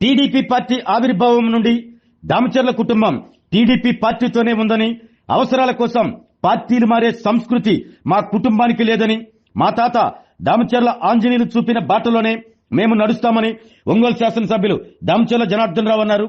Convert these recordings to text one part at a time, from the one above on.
TDP party ఆవిర్భావం నుండి దామచర్ల కుటుంబం టీడీపీ పార్టీతోనే ఉందని, అవసరాల కోసం పార్టీలు మారే సంస్కృతి మా కుటుంబానికి లేదని, మా తాత దామచర్ల ఆంజనేయులు చూపిన బాటలోనే మేము నడుస్తామని ఒంగోలు శాసనసభ్యులు దామచర్ల జనార్దన్ రావు అన్నారు.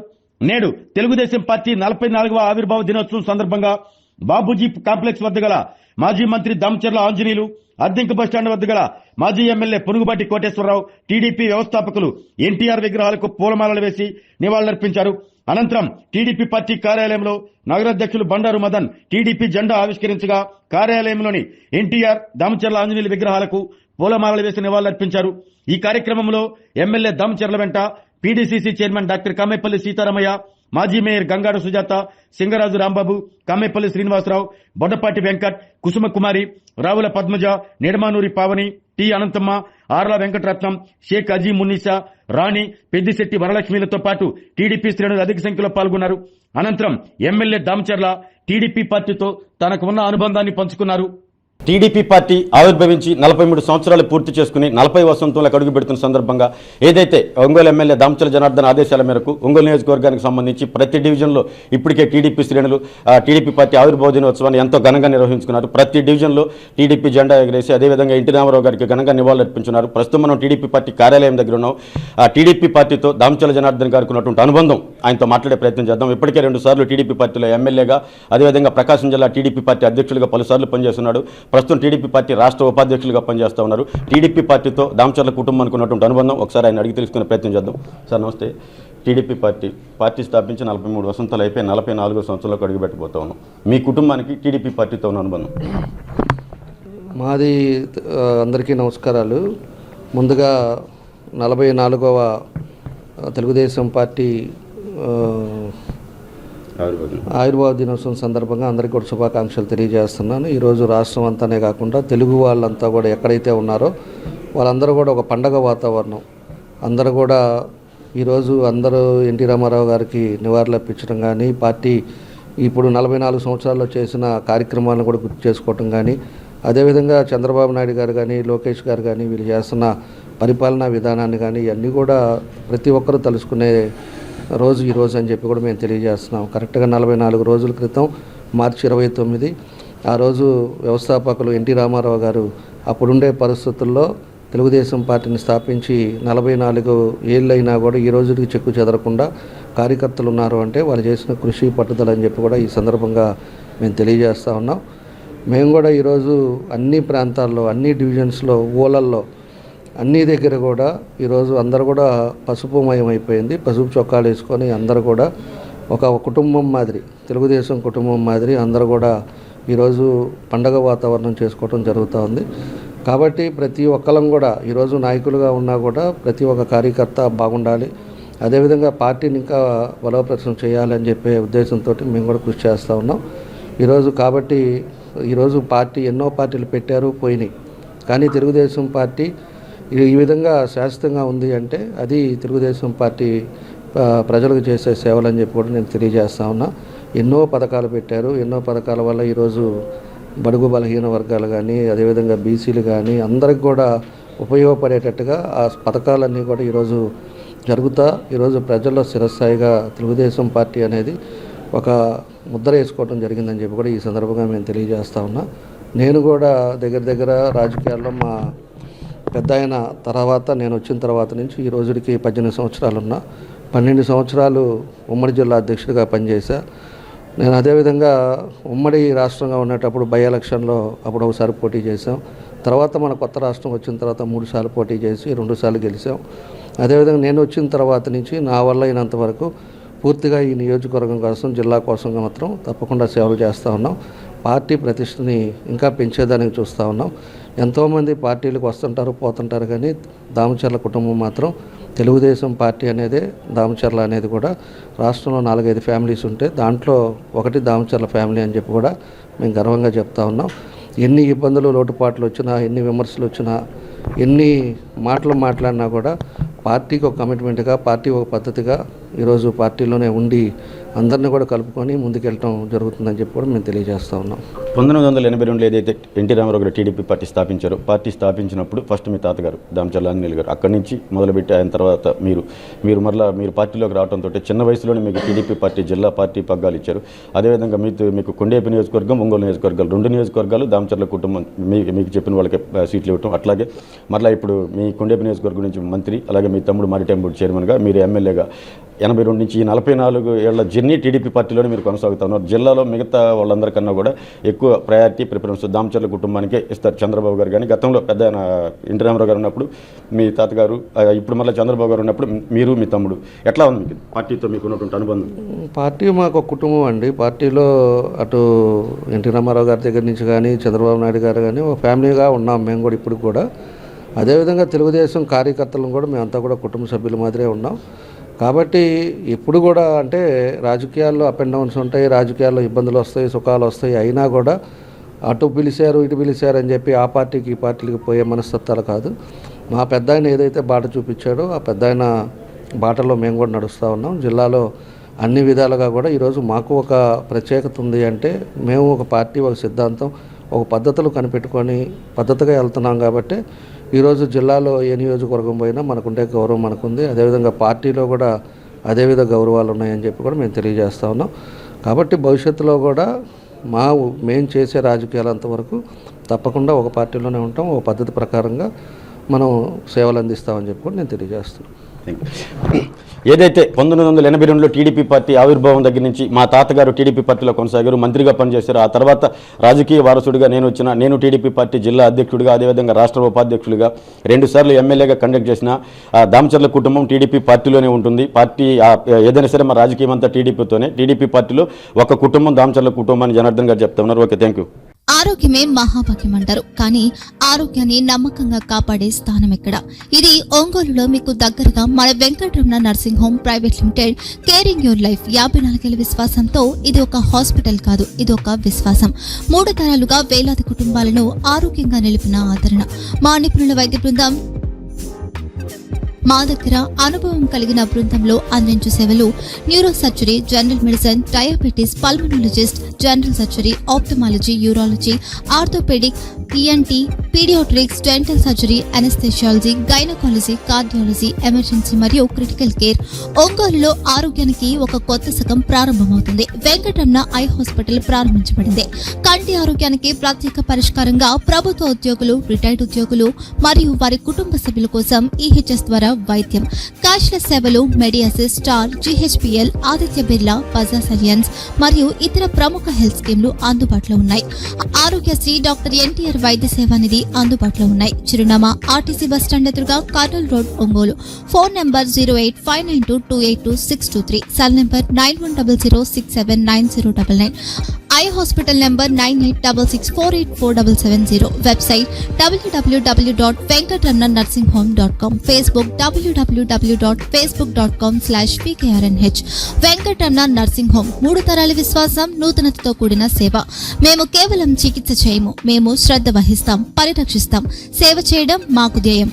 నేడు తెలుగుదేశం పార్టీ 44వ ఆవిర్భావ దినోత్సవం సందర్భంగా బాబూజీ కాంప్లెక్స్ వద్ద గల మాజీ మంత్రి దామచర్ల ఆంజనేయులు, అద్దెంకి బస్టాండ్ వద్ద గల మాజీ ఎమ్మెల్యే పునుగుబాటి కోటేశ్వరరావు, టీడీపీ వ్యవస్థాపకులు ఎన్టీఆర్ విగ్రహాలకు పూలమాలలు వేసి నివాళులర్పించారు. అనంతరం టీడీపీ పార్టీ కార్యాలయంలో నగరాధ్యక్షులు బండారు మదన్ టీడీపీ జెండా ఆవిష్కరించగా కార్యాలయంలోని ఎన్టీఆర్, దామచర్ల ఆంజనేయుల విగ్రహాలకు పూలమాలలు వేసి నివాళులర్పించారు. ఈ కార్యక్రమంలో ఎమ్మెల్యే దామచర్ల వెంట PDCC chairman doctor Kammepalli Seetharamaiah, మాజీ మేయర్ గంగాడ సుజాత, సింగరాజు రాంబాబు, కమ్మేపల్లి శ్రీనివాసరావు, బొడ్డపాటి వెంకట్, కుసుమకుమారి, రావుల పద్మజ, నిడమానూరి పావని, టి అనంతమ్మ, ఆర్ల వెంకటరత్నం, షేక్ అజీ మున్నీసా, రాణి, పెద్దిశెట్టి వరలక్ష్మిలతో పాటు టీడీపీ శ్రేణులు అధిక సంఖ్యలో పాల్గొన్నారు. అనంతరం ఎమ్మెల్యే దామచర్ల టీడీపీ పార్టీతో తనకు ఉన్న అనుబంధాన్ని పంచుకున్నారు. టీడీపీ పార్టీ ఆవిర్భవించి 43 సంవత్సరాలు పూర్తి చేసుకుని 40 వసంతంలోకి అడుగు పెడుతున్న సందర్భంగా ఏదైతే ఒంగోలు ఎమ్మెల్యే దామచర్ల జనార్దన్ ఆదేశాల మేరకు ఒంగోలు నియోజకవర్గానికి సంబంధించి ప్రతి డివిజన్లో ఇప్పటికే టీడీపీ శ్రేణులు టీడీపీ పార్టీ ఆవిర్భావ దినోత్సవాన్ని ఎంతో ఘనంగా నిర్వహించుకున్నారు. ప్రతి డివిజన్లో టీడీపీ జెండా ఎగరేసి అదేవిధంగా ఎన్టీ రామారావు గారికి ఘనంగా నివాళులర్పించున్నారు. ప్రస్తుతం మనం టీడీపీ పార్టీ కార్యాలయం దగ్గర ఉన్నాం. టీడీపీ పార్టీతో దామచర్ల జనార్దన్ గారికి ఉన్నటువంటి అనుబంధం ఆయనతో మాట్లాడే ప్రయత్నం చేద్దాం. ఇప్పటికే 2 సార్లు టీడీపీ పార్టీలో ఎమ్మెల్యేగా, అదేవిధంగా ప్రకాశం జిల్లా టీడీపీ పార్టీ అధ్యక్షులుగా పలుసార్లు పనిచేస్తున్నాడు. ప్రస్తుతం టీడీపీ పార్టీ రాష్ట్ర ఉపాధ్యక్షులుగా పనిచేస్తూ ఉన్నారు. టీడీపీ పార్టీతో దామచర్ల కుటుంబానికి ఉన్నటువంటి అనుబంధం ఒకసారి ఆయన అడిగి తెలుసుకునే ప్రయత్నం చేద్దాం. సార్ నమస్తే. టీడీపీ పార్టీ స్థాపించి 43 వసంతాలు అయిపోయి 44వ సంవత్సరంలోకి అడుగుపెట్టబోతా ఉన్నాం. మీ కుటుంబానికి టీడీపీ పార్టీతో ఉన్న అనుబంధం? మాది అందరికీ నమస్కారాలు. ముందుగా 44వ తెలుగుదేశం పార్టీ ఆవిర్భావ దినోత్సవం సందర్భంగా అందరికీ కూడా శుభాకాంక్షలు తెలియజేస్తున్నాను. ఈరోజు రాష్ట్రం అంతానే కాకుండా తెలుగు వాళ్ళంతా కూడా ఎక్కడైతే ఉన్నారో వాళ్ళందరూ కూడా ఒక పండగ వాతావరణం. అందరూ కూడా ఈరోజు అందరూ ఎన్టీ రామారావు గారికి నివాళులర్పించడం కానీ, పార్టీ ఇప్పుడు 44 సంవత్సరాల్లో చేసిన కార్యక్రమాలను కూడా గుర్తు చేసుకోవటం కానీ, అదేవిధంగా చంద్రబాబు నాయుడు గారు కానీ, లోకేష్ గారు కానీ వీళ్ళు చేస్తున్న పరిపాలనా విధానాన్ని కానీ ఇవన్నీ కూడా ప్రతి ఒక్కరూ తెలుసుకునే రోజు ఈరోజు అని చెప్పి కూడా మేము తెలియజేస్తున్నాం. కరెక్ట్గా 44 రోజుల క్రితం మార్చి 29 ఆ రోజు వ్యవస్థాపకులు ఎన్టీ రామారావు గారు అప్పుడుండే పరిస్థితుల్లో తెలుగుదేశం పార్టీని స్థాపించి 44 ఏళ్ళైనా కూడా ఈ రోజుకి చెక్కు చెదరకుండా కార్యకర్తలు ఉన్నారు అంటే వాళ్ళు చేసిన కృషి, పట్టుదల అని చెప్పి కూడా ఈ సందర్భంగా మేము తెలియజేస్తూ ఉన్నాం. మేము కూడా ఈరోజు అన్ని ప్రాంతాల్లో, అన్ని డివిజన్స్లో, ఊళ్ళల్లో అన్ని దగ్గర కూడా ఈరోజు అందరూ కూడా పసుపుమయం అయిపోయింది. పసుపు చొక్కాలు వేసుకొని అందరూ కూడా ఒక కుటుంబం మాదిరి, తెలుగుదేశం కుటుంబం మాదిరి అందరూ కూడా ఈరోజు పండగ వాతావరణం చేసుకోవడం జరుగుతూ ఉంది. కాబట్టి ప్రతి ఒక్కరం కూడా ఈరోజు నాయకులుగా ఉన్నా కూడా ప్రతి ఒక్క కార్యకర్త బాగుండాలి, అదేవిధంగా పార్టీని ఇంకా బలోపేతం చేయాలని చెప్పే ఉద్దేశంతో మేము కూడా కృషి చేస్తూ ఉన్నాం ఈరోజు. కాబట్టి ఈరోజు పార్టీ ఎన్నో పార్టీలు పెట్టారు, పోయినాయి. కానీ తెలుగుదేశం పార్టీ ఈ విధంగా శాశ్వతంగా ఉంది అంటే అది తెలుగుదేశం పార్టీ ప్రజలకు చేసే సేవలని చెప్పి కూడా నేను తెలియజేస్తా ఉన్నా. ఎన్నో పథకాలు పెట్టారు. ఎన్నో పథకాల వల్ల ఈరోజు బడుగు బలహీన వర్గాలు కానీ, అదేవిధంగా బీసీలు కానీ అందరికి కూడా ఉపయోగపడేటట్టుగా ఆ పథకాలన్నీ కూడా ఈరోజు జరుగుతా ఈరోజు ప్రజల్లో స్థిరస్థాయిగా తెలుగుదేశం పార్టీ అనేది ఒక ముద్ర వేసుకోవడం జరిగిందని చెప్పి కూడా ఈ సందర్భంగా మేము తెలియజేస్తా ఉన్నా. నేను కూడా దగ్గర రాజకీయాల్లో మా పెద్ద అయిన తర్వాత నేను వచ్చిన తర్వాత నుంచి ఈ రోజుకి 18 సంవత్సరాలు ఉన్నా. 12 సంవత్సరాలు ఉమ్మడి జిల్లా అధ్యక్షుడిగా పనిచేశా నేను. అదేవిధంగా ఉమ్మడి రాష్ట్రంగా ఉండేటప్పుడు బై ఎలక్షన్లో అప్పుడు ఒకసారి పోటీ చేశాం. తర్వాత మన కొత్త రాష్ట్రం వచ్చిన తర్వాత 3 సార్లు పోటీ చేసి 2 సార్లు గెలిచాం. అదేవిధంగా నేను వచ్చిన తర్వాత నుంచి నా వల్ల అయినంత వరకు పూర్తిగా ఈ నియోజకవర్గం కోసం, జిల్లా కోసం మాత్రం తప్పకుండా సేవలు చేస్తూ ఉన్నాం. పార్టీ ప్రతిష్టని ఇంకా పెంచేదానికి చూస్తూ ఉన్నాం. ఎంతోమంది పార్టీలకు వస్తుంటారు, పోతుంటారు, కానీ దామచర్ల కుటుంబం మాత్రం తెలుగుదేశం పార్టీ అనేదే, దామచర్ల అనేది కూడా రాష్ట్రంలో 4-5 ఫ్యామిలీస్ ఉంటే దాంట్లో ఒకటి దామచర్ల ఫ్యామిలీ అని చెప్పి కూడా మేము గర్వంగా చెప్తా ఉన్నాం. ఎన్ని ఇబ్బందులు, లోటుపాట్లు వచ్చినా, ఎన్ని విమర్శలు వచ్చినా, ఎన్ని మాటలు మాట్లాడినా కూడా పార్టీకి ఒక కమిట్మెంట్గా, పార్టీ ఒక పద్ధతిగా ఈరోజు పార్టీలోనే ఉండి అందరినీ కూడా కలుపుకొని ముందుకెళ్ళటం జరుగుతుందని చెప్పి కూడా మేము తెలియజేస్తూ ఉన్నాం. 1982లో ఏదైతే ఎన్టీ రామారావు గారు టీడీపీ పార్టీ స్థాపించారో, పార్టీ స్థాపించినప్పుడు ఫస్ట్ మీ తాతగారు దామచర్ల ఆంజనేయులు గారు అక్కడి నుంచి మొదలుపెట్టి ఆయన తర్వాత మీరు పార్టీలోకి రావడంతో చిన్న వయసులోనే మీకు టీడీపీ పార్టీ జిల్లా పార్టీ పగ్గాలు ఇచ్చారు. అదేవిధంగా మీకు కొండేపి నియోజకవర్గం, ఒంగోలు నియోజకవర్గాలు 2 నియోజకవర్గాలు దామచర్ల కుటుంబం మీకు చెప్పిన వాళ్ళకి సీట్లు ఇవ్వటం, అట్లాగే మరలా ఇప్పుడు మీ కొండేపి నియోజకవర్గం నుంచి మంత్రి, అలాగే మీ తమ్ముడు మారిటైమ్ బోర్డు చైర్మన్గా, మీరు ఎమ్మెల్యేగా 82 నుంచి 44 ఏళ్ల జర్నీ టీడీపీ పార్టీలోనే మీరు కొనసాగుతూ ఉన్నారు. జిల్లాలో మిగతా వాళ్ళందరికన్నా కూడా ఎక్కువ ప్రయారిటీ ప్రిఫరెన్స్ దామచర్ల కుటుంబానికే ఇస్తారు చంద్రబాబు గారు. కానీ గతంలో పెద్ద ఎన్టీ రామారావు గారు ఉన్నప్పుడు మీ తాతగారు, ఇప్పుడు మళ్ళీ చంద్రబాబు గారు ఉన్నప్పుడు మీరు మీ తమ్ముడు, ఎట్లా ఉంది మీకు పార్టీతో మీకు ఉన్నటువంటి అనుబంధం? పార్టీ మాకు ఒక కుటుంబం అండి. పార్టీలో అటు ఎన్టీ రామారావు గారి దగ్గర నుంచి కానీ చంద్రబాబు నాయుడు గారు కానీ ఒక ఫ్యామిలీగా ఉన్నాం మేము కూడా ఇప్పుడు కూడా. అదేవిధంగా తెలుగుదేశం కార్యకర్తలను కూడా మేమంతా కూడా కుటుంబ సభ్యుల మాదిరే ఉన్నాం. కాబట్టి ఇప్పుడు కూడా అంటే రాజకీయాల్లో అప్ అండ్ డౌన్స్ ఉంటాయి, రాజకీయాల్లో ఇబ్బందులు వస్తాయి, సుఖాలు వస్తాయి. అయినా కూడా అటు పిలిచారు ఇటు పిలిచారు అని చెప్పి ఆ పార్టీకి ఈ పార్టీకి పోయే మనస్తత్వాలు కాదు. మా పెద్ద ఆయన ఏదైతే బాట చూపించాడో ఆ పెద్ద ఆయన బాటలో మేము కూడా నడుస్తూ ఉన్నాం. జిల్లాలో అన్ని విధాలుగా కూడా ఈరోజు మాకు ఒక ప్రత్యేకత ఉంది అంటే మేము ఒక పార్టీ, ఒక సిద్ధాంతం, ఒక పద్ధతులు కనిపెట్టుకొని పద్ధతిగా వెళ్తున్నాం. కాబట్టి ఈరోజు జిల్లాలో ఏ నియోజకవర్గం పోయినా మనకుండే గౌరవం మనకుంది. అదేవిధంగా పార్టీలో కూడా అదేవిధ గౌరవాలు ఉన్నాయని చెప్పి కూడా మేము తెలియజేస్తూ ఉన్నాం. కాబట్టి భవిష్యత్తులో కూడా మేము చేసే రాజకీయాలు అంతవరకు తప్పకుండా ఒక పార్టీలోనే ఉంటాం, ఒక పద్ధతి ప్రకారంగా మనం సేవలు అందిస్తామని చెప్పి కూడా నేను తెలియజేస్తున్నాను. ఏదైతే 1982లో టీడీపీ పార్టీ ఆవిర్భావం దగ్గర నుంచి మా తాతగారు టీడీపీ పార్టీలో కొనసాగారు, మంత్రిగా పనిచేశారు. ఆ తర్వాత రాజకీయ వారసుడిగా నేను టీడీపీ పార్టీ జిల్లా అధ్యక్షుడిగా, అదేవిధంగా రాష్ట్ర ఉపాధ్యక్షుడిగా, 2 సార్లు ఎమ్మెల్యేగా కండక్ట్ చేసిన దామచర్ల కుటుంబం టీడీపీ పార్టీలోనే ఉంటుంది. పార్టీ ఏదైనా సరే మా రాజకీయం అంతా టీడీపీతోనే. టీడీపీ పార్టీలో ఒక కుటుంబం దామచర్ల కుటుంబాన్ని జనార్దన్ గారు చెప్తా ఉన్నారు. Okay, thank you. ఆరోగ్యమే మహాభాగ్యం అంటారు, కానీ ఆరోగ్యాన్ని నమ్మకంగా కాపాడే స్థానం ఎక్కడ? ఇది ఒంగోలులో మీకు దగ్గరగా మన Venkataramana nursing home private limited. Caring your life 54 ఏళ్ల విశ్వాసంతో ఇది ఒక హాస్పిటల్ కాదు, ఇది ఒక విశ్వాసం. 3 తరాలుగా వేలాది కుటుంబాలను ఆరోగ్యంగా నిలిపిన ఆదరణ. మా నిపుణుల వైద్య బృందం మా దగ్గర అనుభవం కలిగిన బృందంలో అందించే సేవలు neuro surgery, general medicine, diabetes, pulmonologist, general surgery, ophthalmology, urology, orthopaedic, ENT, paediatrics, dental surgery, anaesthesiology, gynaecology, cardiology, emergency మరియు క్రిటికల్ కేర్. ఒంగోలులో ఆరోగ్యానికి ఒక కొత్త శకం ప్రారంభమవుతుంది. వెంకటరమణ ఐ హాస్పిటల్ ప్రారంభించబడింది. కంటి ఆరోగ్యానికి ప్రత్యేక పరిష్కారంగా ప్రభుత్వ ఉద్యోగులు, రిటైర్డ్ ఉద్యోగులు మరియు వారి కుటుంబ సభ్యుల కోసం ఈహెచ్ఎస్ ద్వారా వైద్యం. క్యాష్లెస్ సేవలు Medi Assist, Star, GHPL, Aditya Birla, Bajaj Allianz మరియు ఇతర ప్రముఖ హెల్త్ స్కీమ్లు అందుబాటులో ఉన్నాయి. ఆరోగ్యశ్రీ, డాక్టర్ ఎన్టీఆర్ వైద్య సేవా నిధి అందుబాటులో ఉన్నాయి. చిరునామా ఆర్టీసీ బస్ స్టాండ్ ఎదురుగా, Kurnool road, Ongole. Phone number 08592282623, cell number 9100679099. Eye hospital number 9866484770. Website www.venkatramanarsinghome.com. Facebook www.facebook.com/pkrnh. Venkataramana nursing home, 3 తరాల విశ్వాసం, నూతనతతో కూడిన సేవ. మేము కేవలం చికిత్స చేయము, మేము శ్రద్ధ వహిస్తాం, పరిరక్షిస్తాం. సేవ చేయడం మాకు ధ్యేయం.